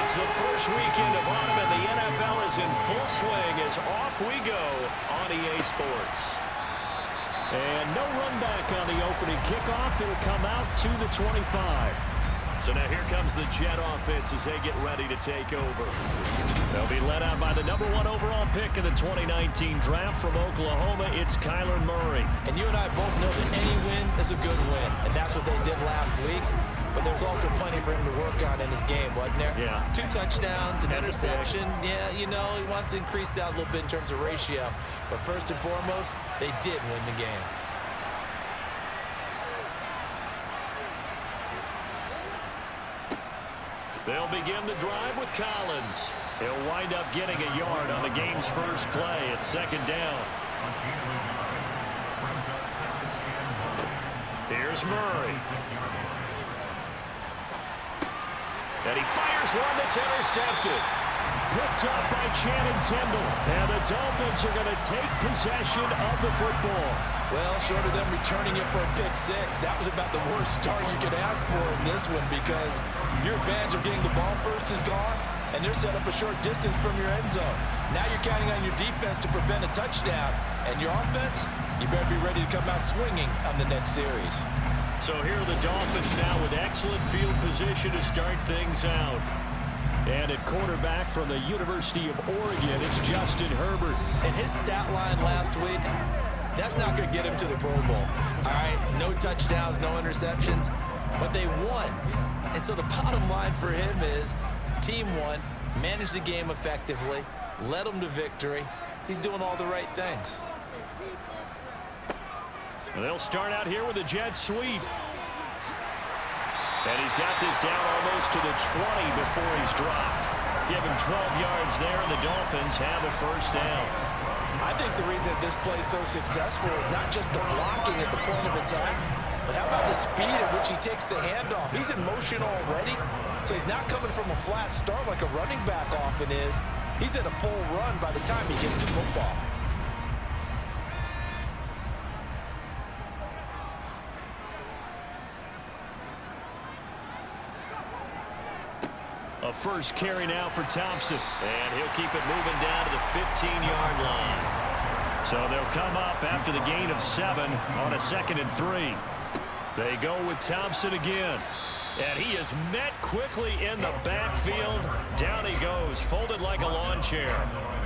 It's the first weekend of autumn, and the NFL is in full swing as off we go on EA Sports. And no run back on the opening kickoff. It'll come out to the 25. So now here comes the Jet offense as they get ready to take over. They'll be led out by the #1 overall pick in the 2019 draft from Oklahoma. It's Kyler Murray. And you and I both know that any win is a good win, and that's what they did last week. But there's also plenty for him to work on in his game, wasn't there? Yeah. 2 touchdowns, an interception. Yeah, you know, he wants to increase that a little bit in terms of ratio. But first and foremost, they did win the game. They'll begin the drive with Collins. He'll wind up getting a yard on the game's first play. It's second down. Here's Murray. And he fires one that's intercepted. Picked up by Channing Tindall. And the Dolphins are going to take possession of the football. Well, short of them returning it for a pick 6, that was about the worst start you could ask for in this one because your advantage of getting the ball first is gone, and they're set up a short distance from your end zone. Now you're counting on your defense to prevent a touchdown, and your offense, you better be ready to come out swinging on the next series. So here are the Dolphins now with excellent field position to start things out. And at quarterback from the University of Oregon, it's Justin Herbert. And his stat line last week, that's not going to get him to the Pro Bowl. All right, no touchdowns, no interceptions, but they won. And so the bottom line for him is team won, managed the game effectively, led them to victory. He's doing all the right things. And they'll start out here with a jet sweep. And he's got this down almost to the 20 before he's dropped. Give him 12 yards there, and the Dolphins have a first down. I think the reason this play is so successful is not just the blocking at the point of attack, but how about the speed at which he takes the handoff? He's in motion already, so he's not coming from a flat start like a running back often is. He's in a full run by the time he gets the football. A first carry now for Thompson. And he'll keep it moving down to the 15-yard line. So they'll come up after the gain of 7 on a 2nd and 3. They go with Thompson again. And he is met quickly in the backfield. Down he goes, folded like a lawn chair.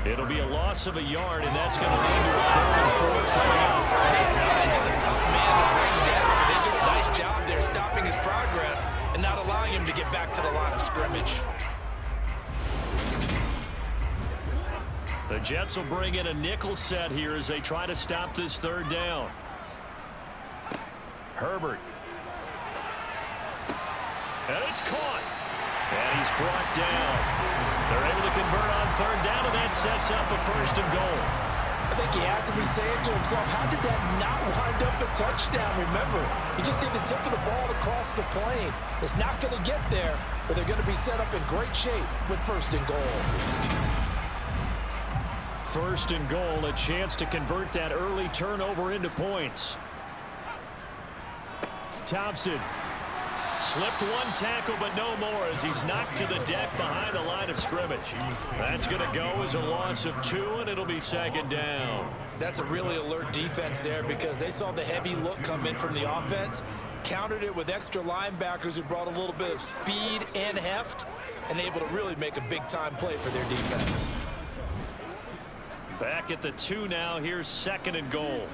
It'll be a loss of a yard, and that's going to lead to a 3rd and 4 coming up. His size is a tough man to bring down. They do a nice job there stopping his progress and not allowing him to get back to the line of scrimmage. The Jets will bring in a nickel set here as they try to stop this 3rd down. Herbert. And it's caught. And he's brought down. They're able to convert on 3rd down, and that sets up a 1st and goal. I think he has to be saying to himself, how did that not wind up a touchdown? Remember, he just did the tip of the ball across the plane. It's not going to get there, but they're going to be set up in great shape with 1st and goal. 1st and goal, a chance to convert that early turnover into points. Thompson slipped one tackle, but no more as he's knocked to the deck behind the line of scrimmage. That's going to go as a loss of 2, and it'll be 2nd down. That's a really alert defense there because they saw the heavy look come in from the offense, countered it with extra linebackers who brought a little bit of speed and heft, and able to really make a big-time play for their defense. Back at the 2 now. Here's 2nd and goal.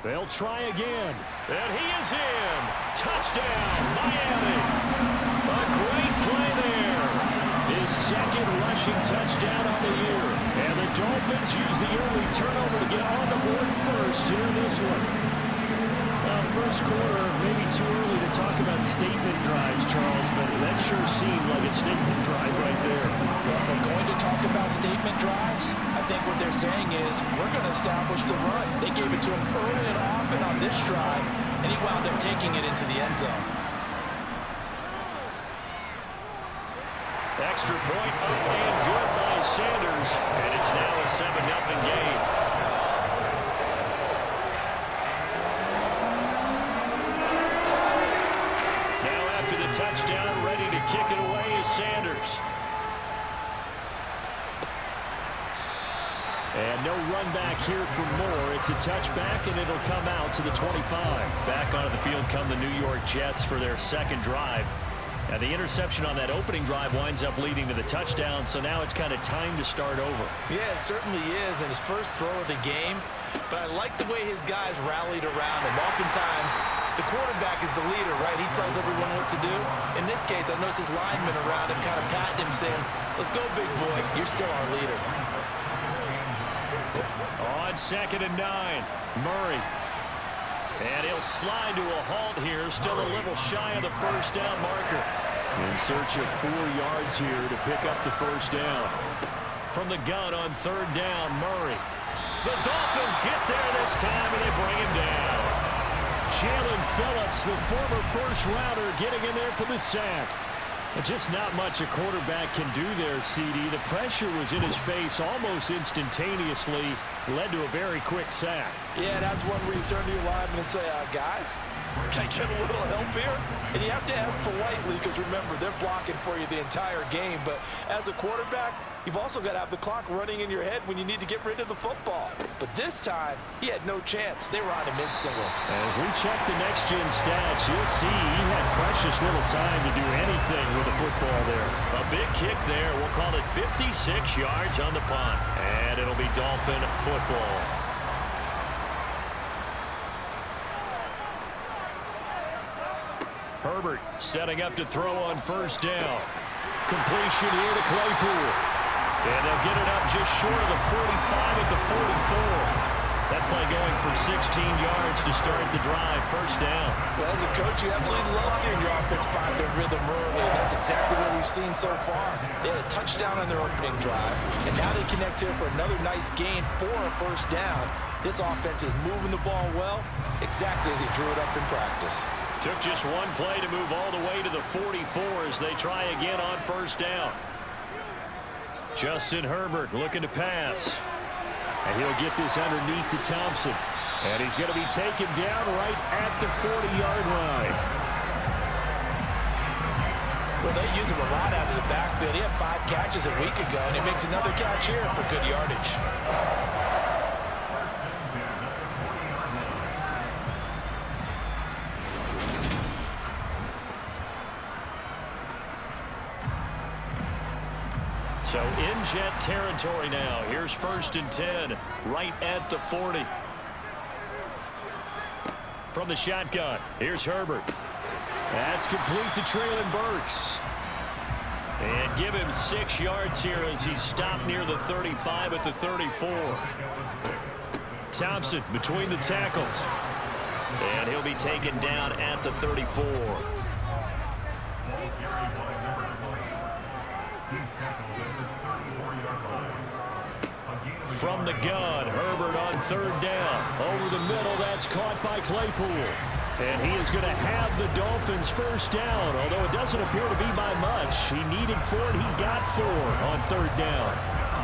They'll try again. And he is in. Touchdown, Miami. A great play there. His 2nd rushing touchdown on the year. And the Dolphins use the early turnover to get on the board first here in this one. First quarter, maybe too early to talk about statement drives, Charles, but that sure seemed like a statement drive right there. Well, if we're going to talk about statement drives, I think what they're saying is we're going to establish the run. They gave it to him early and often on this drive, and he wound up taking it into the end zone. Extra point up and good by Sanders, and it's now a 7-0 game. kick it away is Sanders. And no run back here for Moore. It's a touchback, and it'll come out to the 25. Back onto the field come the New York Jets for their second drive. And the interception on that opening drive winds up leading to the touchdown, so now it's kind of time to start over. Yeah, it certainly is, and his first throw of the game. But I like the way his guys rallied around him. Oftentimes, the quarterback is the leader, right? He tells everyone what to do. In this case, I noticed his linemen around him kind of patting him, saying, "Let's go, big boy. You're still our leader." On 2nd and 9, Murray. And he'll slide to a halt here, still a little shy of the first down marker. In search of 4 yards here to pick up the first down. From the gun on 3rd down, Murray. The Dolphins get there this time, and they bring him down. Jalen Phillips, the former first-rounder, getting in there for the sack. Just not much a quarterback can do there, CD. The pressure was in his face almost instantaneously, led to a very quick sack. Yeah, that's one where you turn to your lineman and say, guys, can I get a little help here? And you have to ask politely because, remember, they're blocking for you the entire game. But as a quarterback, you've also got to have the clock running in your head when you need to get rid of the football. But this time, he had no chance. They were on him instantly. As we check the next-gen stats, you'll see he had precious little time to do anything with the football there. A big kick there. We'll call it 56 yards on the punt. And it'll be Dolphin football. Herbert setting up to throw on 1st down. Completion here to Claypool. And they'll get it up just short of the 45 at the 44. That play going for 16 yards to start the drive. 1st down. Well, as a coach, you absolutely love seeing your offense find their rhythm early, and that's exactly what we've seen so far. They had a touchdown on their opening drive, and now they connect here for another nice gain for a 1st down. This offense is moving the ball well, exactly as he drew it up in practice. Took just one play to move all the way to the 44 as they try again on 1st down. Justin Herbert looking to pass. And he'll get this underneath to Thompson. And he's going to be taken down right at the 40-yard line. Well, they use him a lot out of the backfield. He had 5 catches a week ago, and he makes another catch here for good yardage. So in Jet territory now. Here's 1st and 10, right at the 40. From the shotgun, here's Herbert. That's complete to Traylon Burks. And give him 6 yards here as he stopped near the 35 at the 34. Thompson between the tackles. And he'll be taken down at the 34. From the gun, Herbert on 3rd down. Over the middle, that's caught by Claypool. And he is going to have the Dolphins 1st down, although it doesn't appear to be by much. He needed 4, and he got 4 on 3rd down.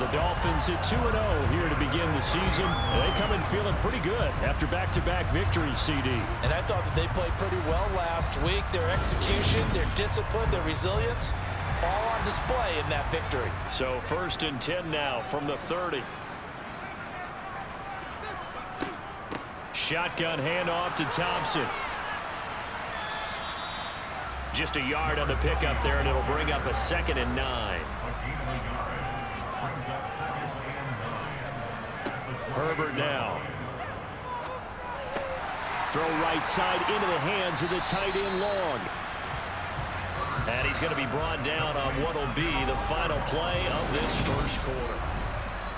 The Dolphins at 2-0 here to begin the season. They come in feeling pretty good after back-to-back victories, CD. And I thought that they played pretty well last week. Their execution, their discipline, their resilience, all on display in that victory. So 1st and 10 now from the 30. Shotgun handoff to Thompson. Just a yard on the pickup there, and it'll bring up a 2nd and 9. Herbert now. Throw right side into the hands of the tight end Long. And he's going to be brought down on what will be the final play of this 1st quarter.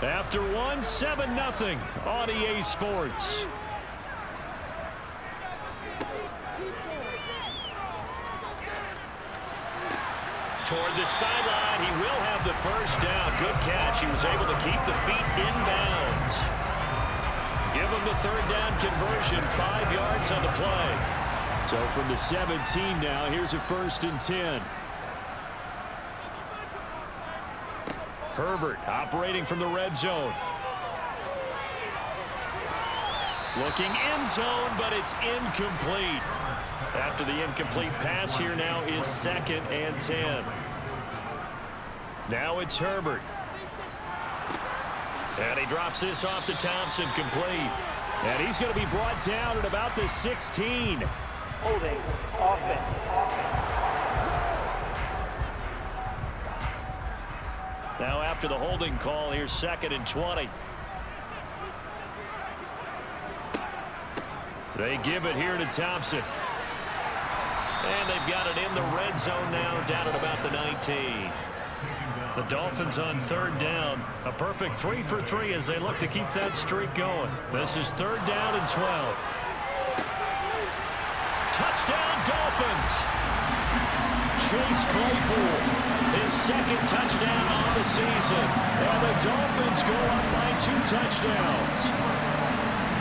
After one, 7-0 on EA Sports. Toward the sideline, he will have the 1st down. Good catch. He was able to keep the feet inbounds. Give him the 3rd down conversion, 5 yards on the play. So from the 17 now, here's a 1st and 10. Herbert operating from the red zone. Looking end zone, but it's incomplete. After the incomplete pass, here now is 2nd and 10. Now it's Herbert. And he drops this off to Thompson, complete. And he's going to be brought down at about the 16. Holding, offense. Now after the holding call, here's 2nd and 20. They give it here to Thompson. And they've got it in the red zone now, down at about the 19. The Dolphins on 3rd down. A perfect 3 for 3 as they look to keep that streak going. This is 3rd down and 12. Touchdown, Dolphins! Chase Claypool, his 2nd touchdown on the season. And the Dolphins go up by 2 touchdowns.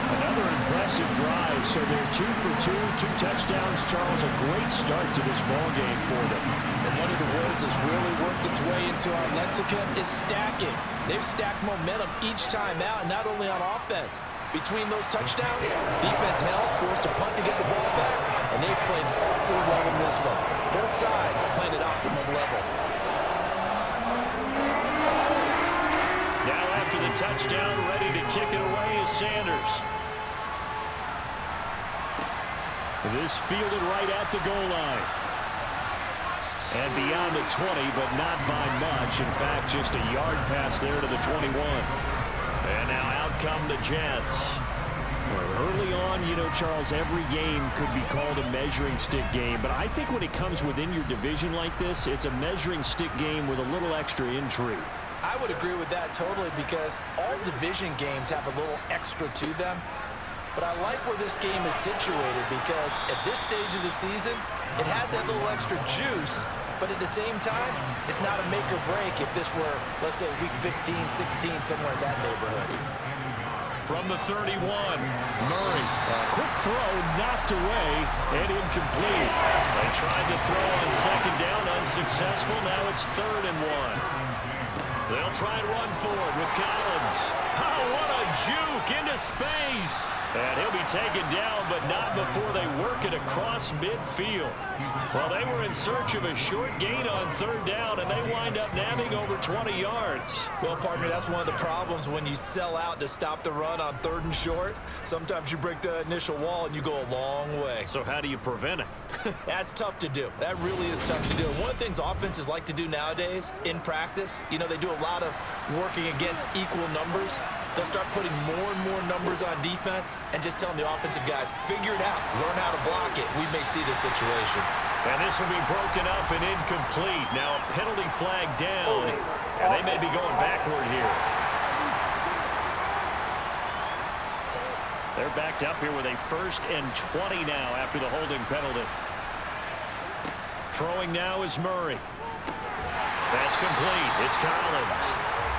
Another impressive drive, so they're 2 for 2, 2 touchdowns. Charles, a great start to this ball game for them. And one of the words that's really worked its way into our lexicon is stacking. They've stacked momentum each time out, not only on offense. Between those touchdowns, defense held, forced to punt to get the ball back, and they've played awfully well in this one. Both sides playing at optimum level. Now after the touchdown, ready to kick it away is Sanders. This fielded right at the goal line. And beyond the 20, but not by much. In fact, just a yard pass there to the 21. And now out come the Jets. Early on, you know, Charles, every game could be called a measuring stick game. But I think when it comes within your division like this, it's a measuring stick game with a little extra intrigue. I would agree with that totally because all division games have a little extra to them. But I like where this game is situated because at this stage of the season, it has that little extra juice, but at the same time, it's not a make or break if this were, let's say, week 15, 16, somewhere in that neighborhood. From the 31, Murray. A quick throw knocked away and incomplete. They tried to throw on 2nd down, unsuccessful. Now it's 3rd and 1. They'll try and run forward with Collins. Oh, what a juke into space. And he'll be taken down, but not before they work it across midfield. Well, they were in search of a short gain on 3rd down, and they wind up nabbing over 20 yards. Well, partner, that's one of the problems when you sell out to stop the run on 3rd and short. Sometimes you break the initial wall, and you go a long way. So how do you prevent it? That's tough to do. That really is tough to do. One of the things offenses like to do nowadays in practice, you know, they do a lot of working against equal numbers. They'll start putting more and more numbers on defense and just telling the offensive guys, figure it out, learn how to block it. We may see this situation. And this will be broken up and incomplete. Now a penalty flag down, and they may be going backward here. They're backed up here with a 1st and 20 now after the holding penalty. Throwing now is Murray. That's complete. It's Collins.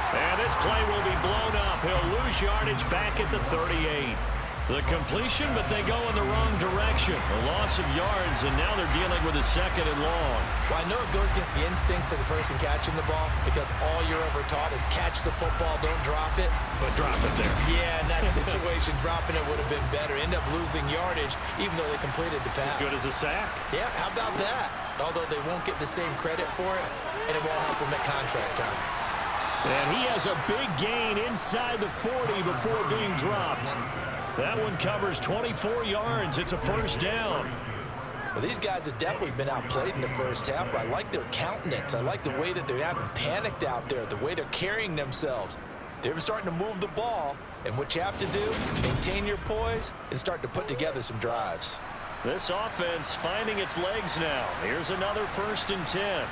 And this play will be blown up. He'll lose yardage back at the 38. The completion, but they go in the wrong direction. A loss of yards, and now they're dealing with a 2nd and long. Well, I know it goes against the instincts of the person catching the ball because all you're ever taught is catch the football, don't drop it. But drop it there. Yeah, in that situation, dropping it would have been better. End up losing yardage, even though they completed the pass. As good as a sack. Yeah, how about that? Although they won't get the same credit for it, and it won't help them at contract time. And he has a big gain inside the 40 before being dropped. That one covers 24 yards. It's a 1st down. Well, these guys have definitely been outplayed in the first half. I like their countenance. I like the way that they haven't panicked out there, the way they're carrying themselves. They're starting to move the ball, and what you have to do, maintain your poise and start to put together some drives. This offense finding its legs now. Here's another 1st and 10.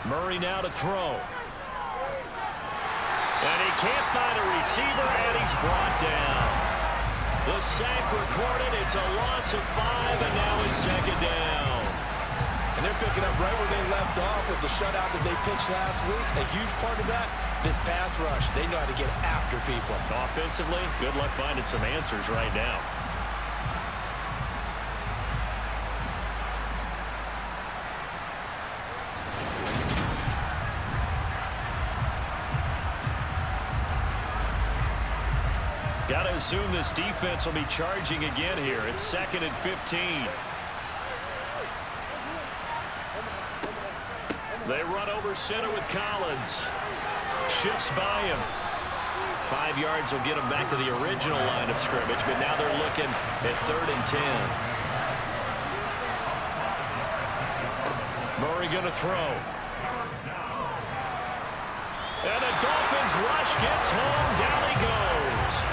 Murray now to throw. And he can't find a receiver, and he's brought down. The sack recorded. It's a loss of 5, and now it's 2nd down. And they're picking up right where they left off with the shutout that they pitched last week. A huge part of that, this pass rush. They know how to get after people. Offensively, good luck finding some answers right now. assume this defense will be charging again here. It's 2nd and 15. They run over center with Collins. Shifts by him. 5 yards will get him back to the original line of scrimmage, but now they're looking at 3rd and 10. Murray going to throw. And the Dolphins rush gets home. Down he goes.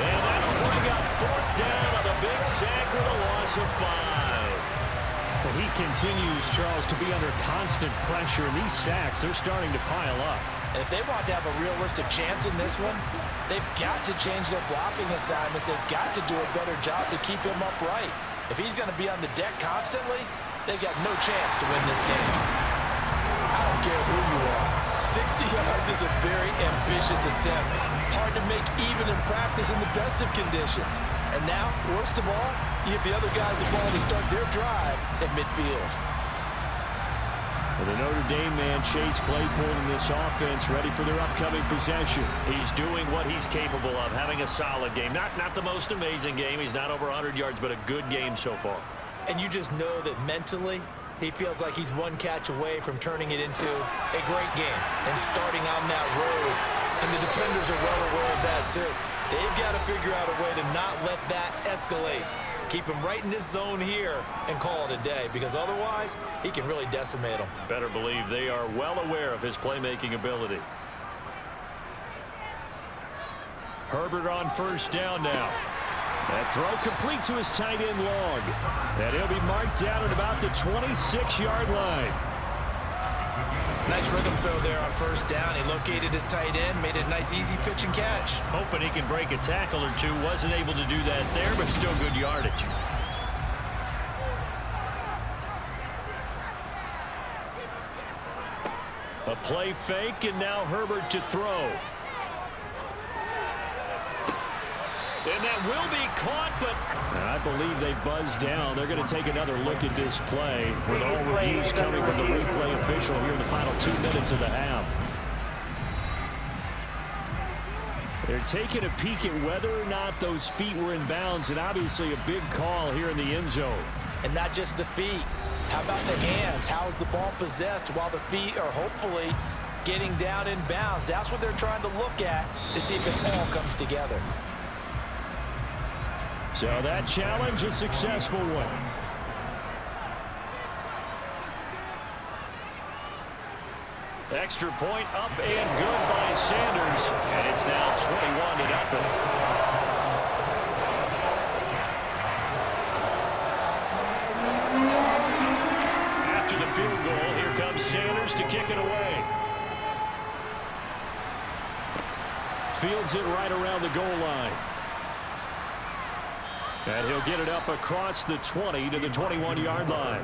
And that'll bring up 4th down on the big sack with a loss of 5. Well, he continues, Charles, to be under constant pressure. And these sacks, they're starting to pile up. And if they want to have a realistic chance in this one, they've got to change their blocking assignments. They've got to do a better job to keep him upright. If he's going to be on the deck constantly, they've got no chance to win this game. I don't care who you are. 60 yards is a very ambitious attempt. Hard to make even in practice in the best of conditions. And now, worst of all, you give the other guys the ball to start their drive at midfield. Well, the Notre Dame man, Chase Claypool, in this offense, ready for their upcoming possession. He's doing what he's capable of, having a solid game. Not the most amazing game. He's not over 100 yards, but a good game so far. And you just know that mentally, he feels like he's one catch away from turning it into a great game and starting on that road. And the defenders are well aware of that, too. They've got to figure out a way to not let that escalate. Keep him right in this zone here and call it a day, because otherwise he can really decimate them. Better believe they are well aware of his playmaking ability. Herbert on 1st down now. That throw complete to his tight end Long. And he'll be marked down at about the 26-yard line. Nice rhythm throw there on 1st down. He located his tight end, made a nice easy pitch and catch. Hoping he can break a tackle or two. Wasn't able to do that there, but still good yardage. A play fake, and now Herbert to throw. And that will be caught, but I believe they buzzed down. They're going to take another look at this play with all reviews coming from the replay official here in the final 2 minutes of the half. They're taking a peek at whether or not those feet were in bounds, and obviously a big call here in the end zone. And not just the feet. How about the hands? How is the ball possessed while the feet are hopefully getting down in bounds? That's what they're trying to look at to see if it all comes together. So that challenge, a successful one. extra point up and good by Sanders. And it's now 21-0. After the field goal, here comes Sanders to kick it away. Fields it right around the goal line. And he'll get it up across the 20 to the 21-yard line.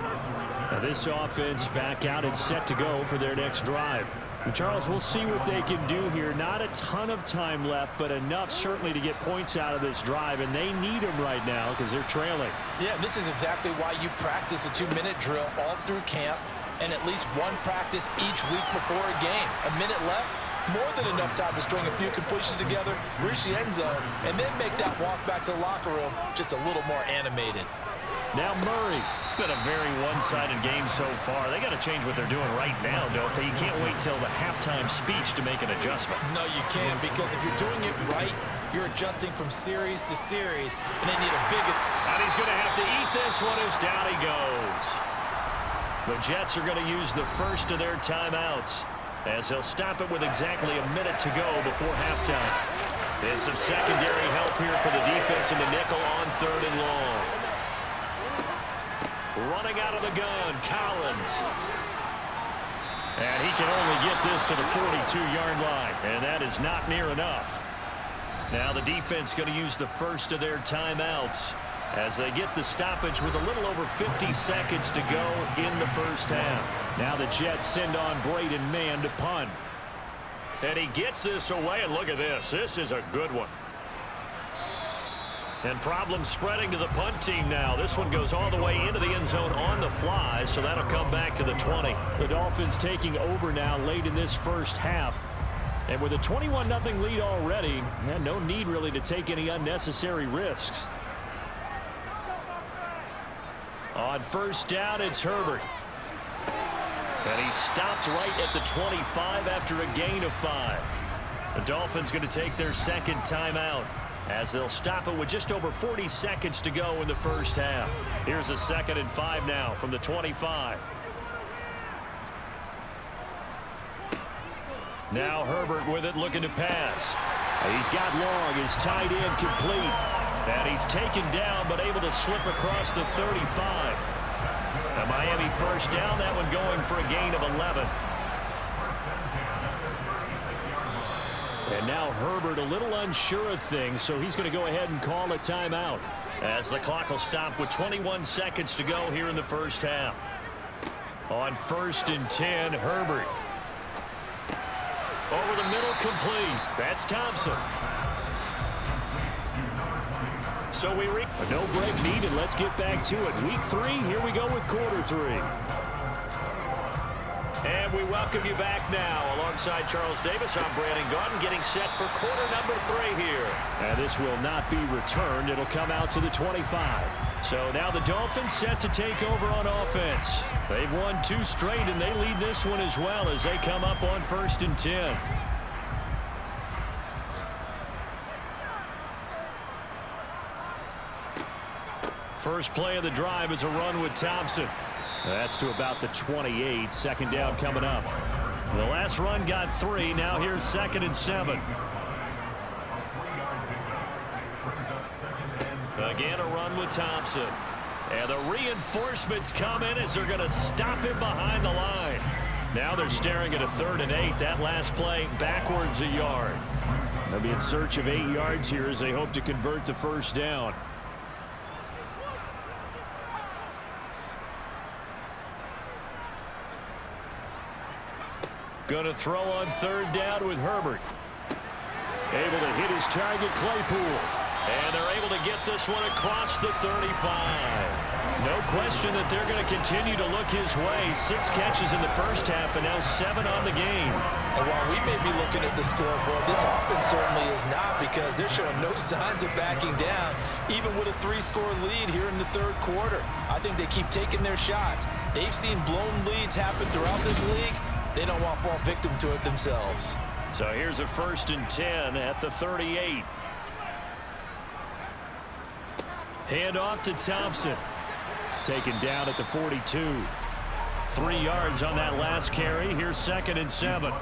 Now this offense back out and set to go for their next drive. And Charles, we'll see what they can do here. Not a ton of time left, but enough certainly to get points out of this drive. And they need them right now because they're trailing. Yeah, this is exactly why you practice a 2-minute drill all through camp and at least one practice each week before a game. A minute left. More than enough time to string a few completions together, reach the end zone, and then make that walk back to the locker room just a little more animated. Now Murray. It's been a very one-sided game so far. They got to change what they're doing right now, don't they? You can't wait till the halftime speech to make an adjustment. No, you can't, because if you're doing it right, you're adjusting from series to series, and they need a big... And he's going to have to eat this one as down he goes. The Jets are going to use the first of their timeouts, as they'll stop it with exactly a minute to go before halftime. There's some secondary help here for the defense in the nickel on 3rd and long. Running out of the gun, Collins. And he can only get this to the 42-yard line, and that is not near enough. Now the defense going to use the first of their timeouts as they get the stoppage with a little over 50 seconds to go in the first half. Now the Jets send on Braden Mann to punt. And he gets this away, and look at this. This is a good one. And problems spreading to the punt team now. This one goes all the way into the end zone on the fly, so that'll come back to the 20. The Dolphins taking over now late in this first half. And with a 21-0 lead already, no need really to take any unnecessary risks. On first down, it's Herbert. And he stopped right at the 25 after a gain of 5. The Dolphins going to take their second timeout as they'll stop it with just over 40 seconds to go in the first half. Here's a 2nd and 5 now from the 25. Now Herbert with it, looking to pass. He's got long, his tight end complete. And he's taken down, but able to slip across the 35. A Miami first down, that one going for a gain of 11. And now Herbert a little unsure of things, so he's going to go ahead and call a timeout as the clock will stop with 21 seconds to go here in the first half. On 1st and 10, Herbert. Over the middle, complete. That's Thompson. So we reach a no break needed. Let's get back to it. Week 3, here we go with quarter 3. And we welcome you back now. Alongside Charles Davis, I'm Brandon Gaudin, getting set for quarter number 3 here. And this will not be returned. It'll come out to the 25. So now the Dolphins set to take over on offense. They've won 2 straight, and they lead this one as well as they come up on 1st and 10. First play of the drive is a run with Thompson. That's to about the 28. 2nd down coming up. The last run got 3. Now here's 2nd and 7. Again, a run with Thompson. And the reinforcements come in as they're going to stop him behind the line. Now they're staring at a 3rd and 8. That last play backwards a yard. They'll be in search of 8 yards here as they hope to convert the first down. Going to throw on 3rd down with Herbert. Able to hit his target, Claypool. And they're able to get this one across the 35. No question that they're going to continue to look his way. 6 catches in the first half and now 7 on the game. And while we may be looking at the scoreboard, this offense certainly is not, because they're showing no signs of backing down, even with a 3-score lead here in the 3rd quarter. I think they keep taking their shots. They've seen blown leads happen throughout this league. They don't want to fall victim to it themselves. So here's a 1st and 10 at the 38. Hand off to Thompson. Taken down at the 42. 3 yards on that last carry. Here's 2nd and 7.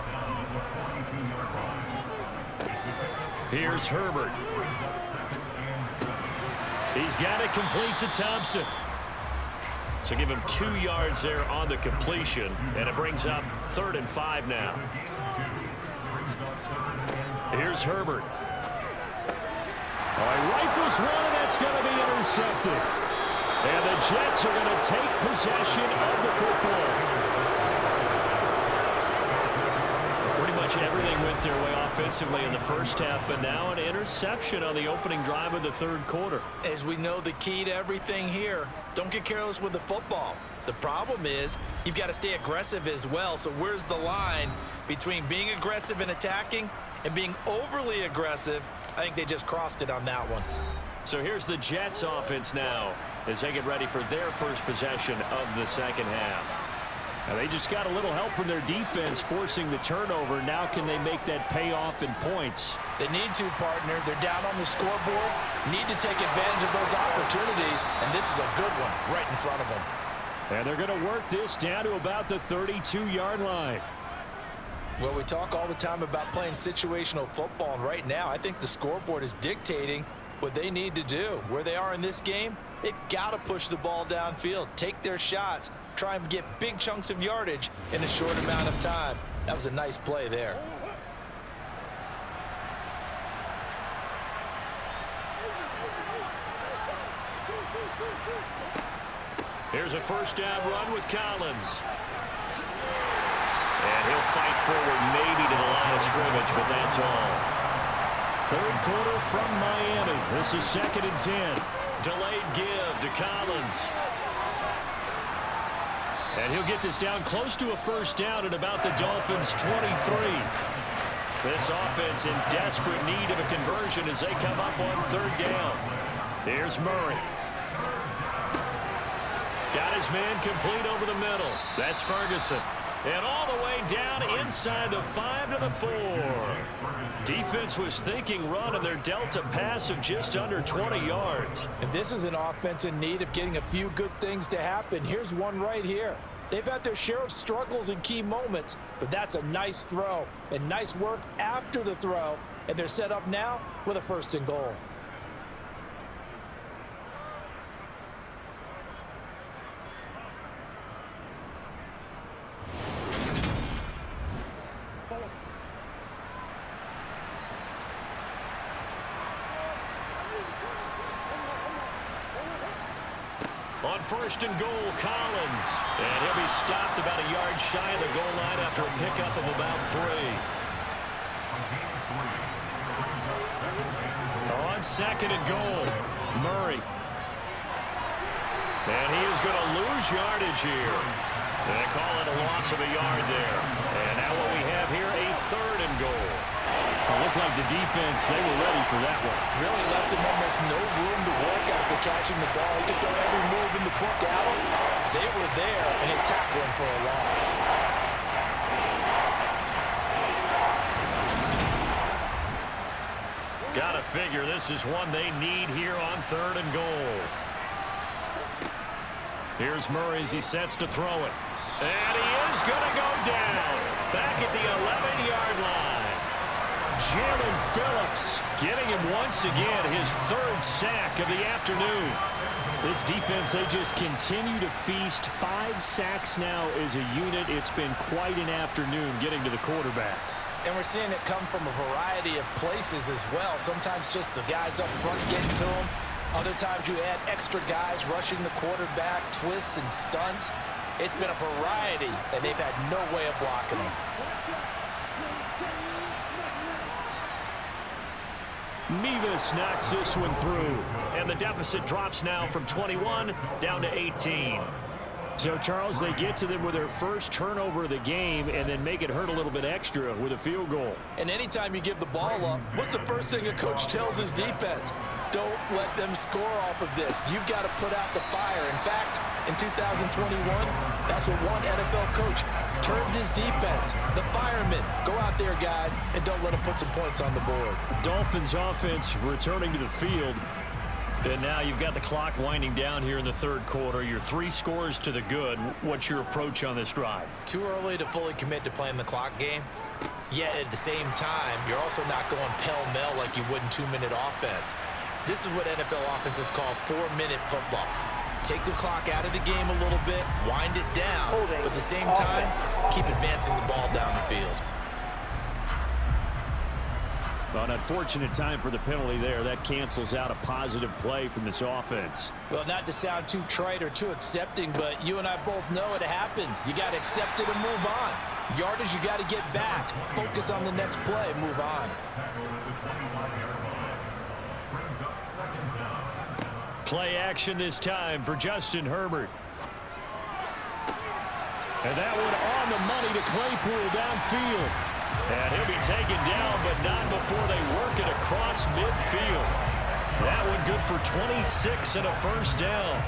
Here's Herbert. He's got it complete to Thompson. So give him 2 yards there on the completion, and it brings up 3rd and 5 now. Here's Herbert. Rifles one, and that's going to be intercepted. And the Jets are going to take possession of the football. Pretty much everything went their way offensively in the first half, but now an interception on the opening drive of the 3rd quarter. As we know, the key to everything here, don't get careless with the football. The problem is you've got to stay aggressive as well. So where's the line between being aggressive and attacking and being overly aggressive? I think they just crossed it on that one. So here's the Jets offense now as they get ready for their first possession of the 2nd half. Now they just got a little help from their defense forcing the turnover. Now can they make that pay off in points? They need to, partner. They're down on the scoreboard. Need to take advantage of those opportunities, and this is a good one right in front of them. And they're going to work this down to about the 32-yard line. Well, we talk all the time about playing situational football, and right now I think the scoreboard is dictating what they need to do. Where they are in this game, they've got to push the ball downfield, take their shots, try and get big chunks of yardage in a short amount of time. That was a nice play there. Here's a first down run with Collins. And he'll fight forward maybe to the line of scrimmage, but that's all. 3rd quarter from Miami. This is 2nd and 10. Delayed give to Collins. And he'll get this down close to a first down at about the Dolphins' 23. This offense in desperate need of a conversion as they come up on third down. Here's Murray. Got his man complete over the middle. That's Ferguson. And all the way down inside the 5 to the 4. Defense was thinking run, and they're dealt a pass of just under 20 yards. And this is an offense in need of getting a few good things to happen. Here's one right here. They've had their share of struggles in key moments, but that's a nice throw and nice work after the throw. And they're set up now with a 1st and goal. On 1st and goal, Collins. And he'll be stopped about a yard shy of the goal line after a pickup of about 3. On 2nd and goal, Murray. And he is going to lose yardage here. They call it a loss of a yard there. And now what we have here, a 3rd and goal. It looked like the defense, they were ready for that one. Really left him almost no room to work after catching the ball. He could throw every move in the book at him. They were there, and they tackled him for a loss. Gotta figure this is one they need here on 3rd and goal. Here's Murray as he sets to throw it. And he is going to go down. Back at the 11-yard line. Jalen Phillips getting him once again his 3rd sack of the afternoon. This defense, they just continue to feast. 5 sacks now as a unit. It's been quite an afternoon getting to the quarterback. And we're seeing it come from a variety of places as well. Sometimes just the guys up front getting to him. Other times you add extra guys rushing the quarterback, twists and stunts. It's been a variety, and they've had no way of blocking them. Mevis knocks this one through. And the deficit drops now from 21 down to 18. So, Charles, they get to them with their first turnover of the game and then make it hurt a little bit extra with a field goal. And anytime you give the ball up, what's the first thing a coach tells his defense? Don't let them score off of this. You've got to put out the fire. In fact, in 2021, that's what one NFL coach termed his defense. The firemen. Go out there, guys, and don't let them put some points on the board. Dolphins offense returning to the field. And now you've got the clock winding down here in the 3rd quarter. You're 3 scores to the good. What's your approach on this drive? Too early to fully commit to playing the clock game. Yet at the same time, you're also not going pell-mell like you would in 2-minute offense. This is what NFL offenses call 4-minute football. Take the clock out of the game a little bit, wind it down, but at the same time, keep advancing the ball down the field. An unfortunate time for the penalty there. That cancels out a positive play from this offense. Well, not to sound too trite or too accepting, but you and I both know it happens. You got to accept it and move on. Yardage, you got to get back. Focus on the next play, move on. Play action this time for Justin Herbert. And that one on the money to Claypool downfield. And he'll be taken down, but not before they work it across midfield. That one good for 26 and a 1st down.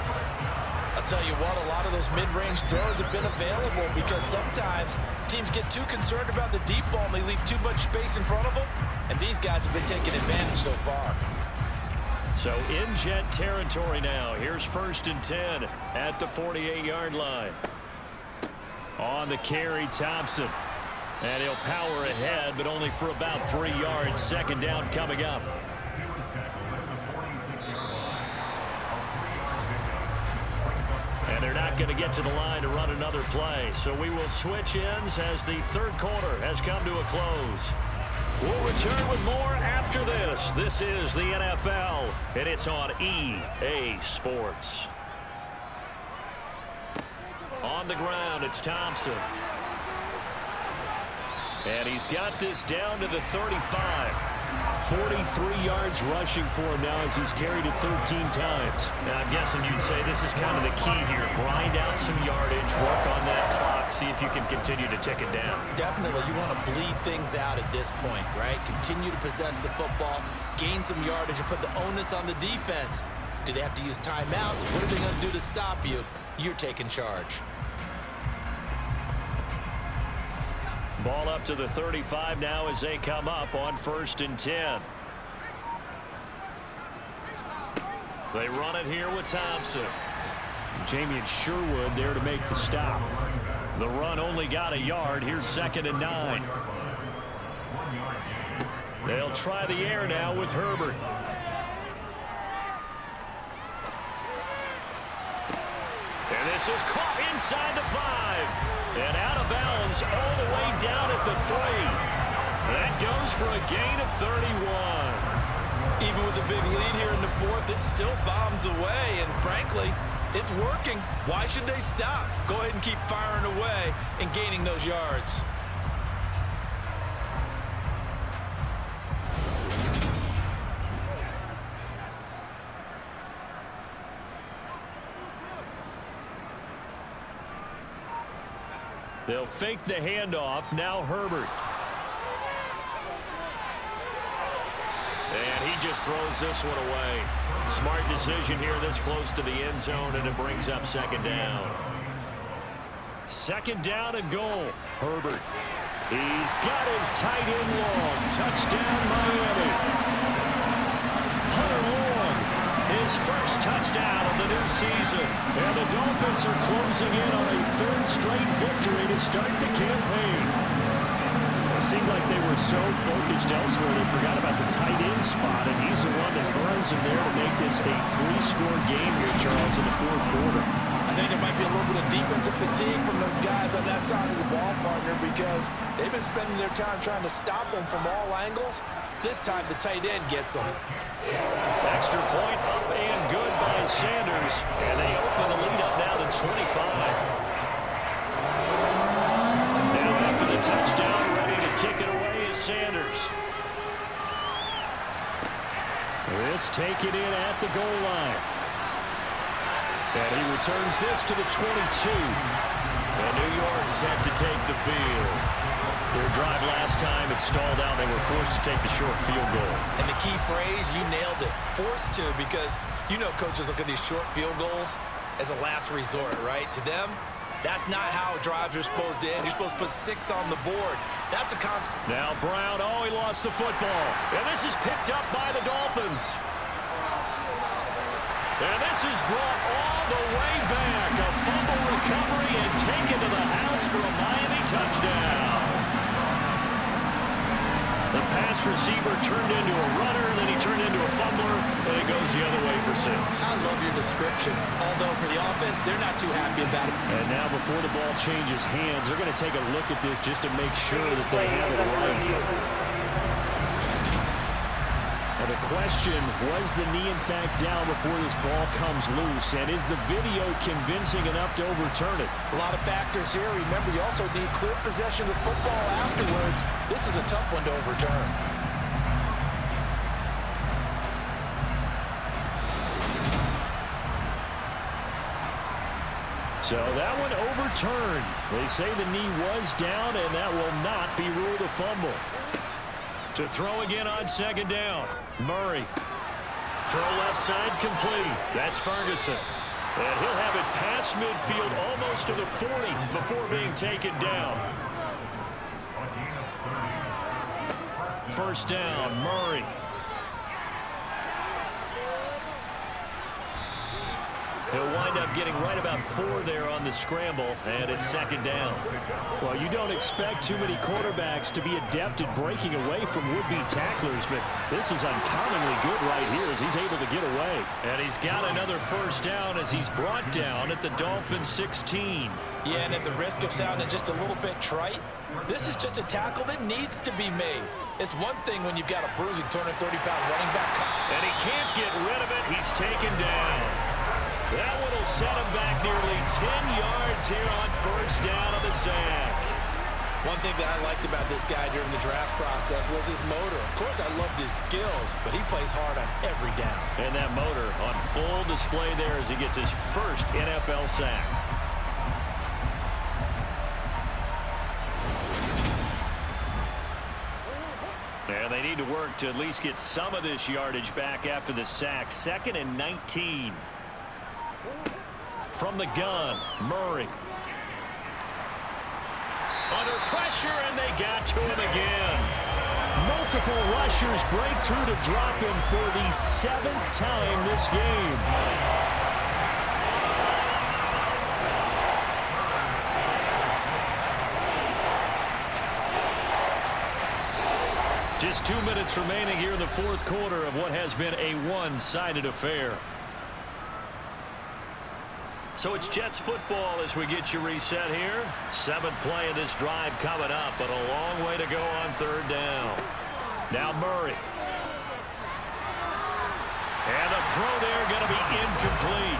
I'll tell you what, a lot of those mid-range throws have been available because sometimes teams get too concerned about the deep ball and they leave too much space in front of them. And these guys have been taking advantage so far. So in jet territory now. Here's 1st and 10 at the 48-yard line. On the carry, Thompson. And he'll power ahead, but only for about 3 yards. 2nd down coming up. And they're not going to get to the line to run another play. So we will switch ends as the 3rd quarter has come to a close. We'll return with more after this. This is the NFL, and it's on EA Sports. On the ground, it's Thompson. And he's got this down to the 35. 43 yards rushing for him now as he's carried it 13 times. And I'm guessing you'd say this is kind of the key here. Grind out some yardage, work on that clock, see if you can continue to tick it down. Definitely, you want to bleed things out at this point, right? Continue to possess the football, gain some yardage, and put the onus on the defense. Do they have to use timeouts? What are they going to do to stop you? You're taking charge. Ball up to the 35 now as they come up on 1st and 10. They run it here with Thompson. Jamie and Sherwood there to make the stop. The run only got a yard. Here's 2nd and 9. They'll try the air now with Herbert. And this is caught inside the 5. And out of bounds all the way down at the 3. That goes for a gain of 31. Even with a big lead here in the 4th, it still bombs away. And frankly, it's working. Why should they stop? Go ahead and keep firing away and gaining those yards. They'll fake the handoff. Now Herbert. And he just throws this one away. Smart decision here this close to the end zone, and it brings up 2nd down. 2nd down and goal. Herbert. He's got his tight end long. Touchdown, Miami. Hunter Long, his first touchdown of the new season. And the Dolphins are closing in on a 3rd straight victory to start the campaign. It seemed like they were so focused elsewhere they forgot about the tight end spot, and he's the one that burns him there to make this a 3-score game here, Charles, in the 4th quarter. I think there might be a little bit of defensive fatigue from those guys on that side of the ball, partner, because they've been spending their time trying to stop them from all angles. This time the tight end gets them. Extra point up and good by Sanders, and they open the lead up now to 25. Now after the touchdown, ready to kick it away is Sanders. This taken in at the goal line. And he returns this to the 22. And New York set to take the field. Their drive last time, it stalled out. They were forced to take the short field goal. And the key phrase, you nailed it, forced to, because you know coaches look at these short field goals as a last resort, right? To them, that's not how drives are supposed to end. You're supposed to put 6 on the board. That's a concept. Now Brown, oh, he lost the football. And this is picked up by the Dolphins. And this is brought all the way back. A fumble recovery and taken to the house for a Miami touchdown. The pass receiver turned into a runner, then he turned into a fumbler, and it goes the other way for 6. I love your description. Although for the offense, they're not too happy about it. And now before the ball changes hands, they're going to take a look at this just to make sure that they have it right. And the question, was the knee in fact down before this ball comes loose? And is the video convincing enough to overturn it? A lot of factors here. Remember, you also need clear possession of football afterwards. This is a tough one to overturn. So that one overturned. They say the knee was down, and that will not be ruled a fumble. To throw again on 2nd down. Murray. Throw left side complete. That's Ferguson. And he'll have it past midfield almost to the 40 before being taken down. 1st down, Murray. He'll wind up getting right about 4 there on the scramble, and it's 2nd down. Well, you don't expect too many quarterbacks to be adept at breaking away from would-be tacklers, but this is uncommonly good right here as he's able to get away. And he's got another 1st down as he's brought down at the Dolphins 16. Yeah, and at the risk of sounding just a little bit trite, this is just a tackle that needs to be made. It's one thing when you've got a bruising 230-pound running back. And he can't get rid of it. He's taken down. That one will set him back nearly 10 yards here on 1st down of the sack. One thing that I liked about this guy during the draft process was his motor. Of course, I loved his skills, but he plays hard on every down. And that motor on full display there as he gets his first NFL sack. And they need to work to at least get some of this yardage back after the sack. 2nd and 19. From the gun, Murray. Under pressure, and they got to him again. Multiple rushers break through to drop him for the 7th time this game. Just 2 minutes remaining here in the 4th quarter of what has been a one-sided affair. So it's Jets football as we get you reset here. 7th play of this drive coming up, but a long way to go on 3rd down. Now Murray. And the throw there going to be incomplete.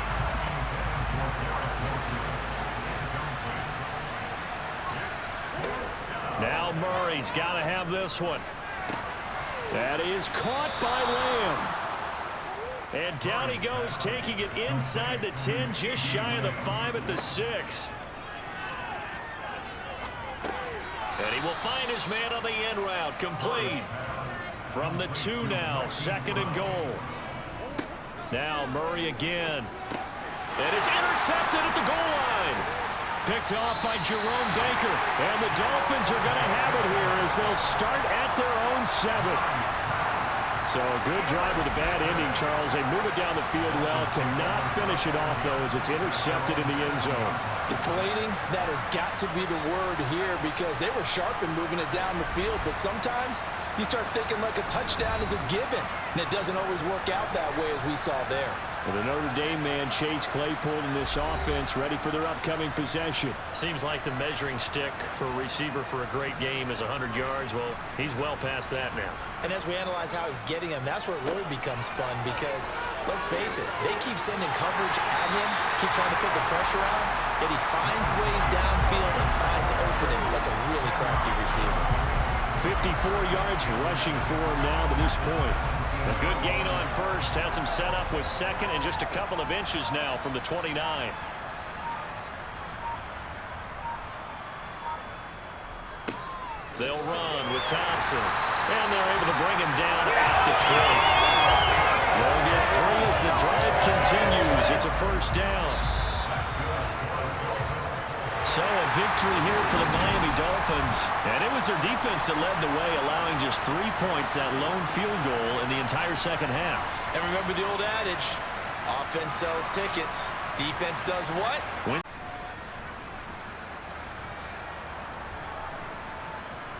Now Murray's got to have this one. That is caught by Lamb. And down he goes, taking it inside the 10, just shy of the 5 at the 6. And he will find his man on the end route, complete. From the 2 now, 2nd and goal. Now Murray again. And it's intercepted at the goal line. Picked off by Jerome Baker. And the Dolphins are going to have it here as they'll start at their own 7. So a good drive with a bad ending, Charles. They move it down the field well. Cannot finish it off, though, as it's intercepted in the end zone. Deflating, that has got to be the word here because they were sharp in moving it down the field, but sometimes you start thinking like a touchdown is a given, and it doesn't always work out that way as we saw there. Well, the Notre Dame man, Chase Claypool, in this offense, ready for their upcoming possession. Seems like the measuring stick for a receiver for a great game is 100 yards. Well, he's well past that now. And as we analyze how he's getting them, that's where it really becomes fun because, let's face it, they keep sending coverage at him, keep trying to put the pressure on, yet he finds ways downfield and finds openings. That's a really crafty receiver. 54 yards rushing for him now to this point. A good gain on first, has him set up with 2nd and just a couple of inches now from the 29. They'll run with Thompson, and they're able to bring him down at the 20. They'll get 3 as the drive continues. It's a 1st down. So a victory here for the Miami Dolphins. And it was their defense that led the way, allowing just 3 points, that lone field goal in the entire 2nd half. And remember the old adage, offense sells tickets, defense does what?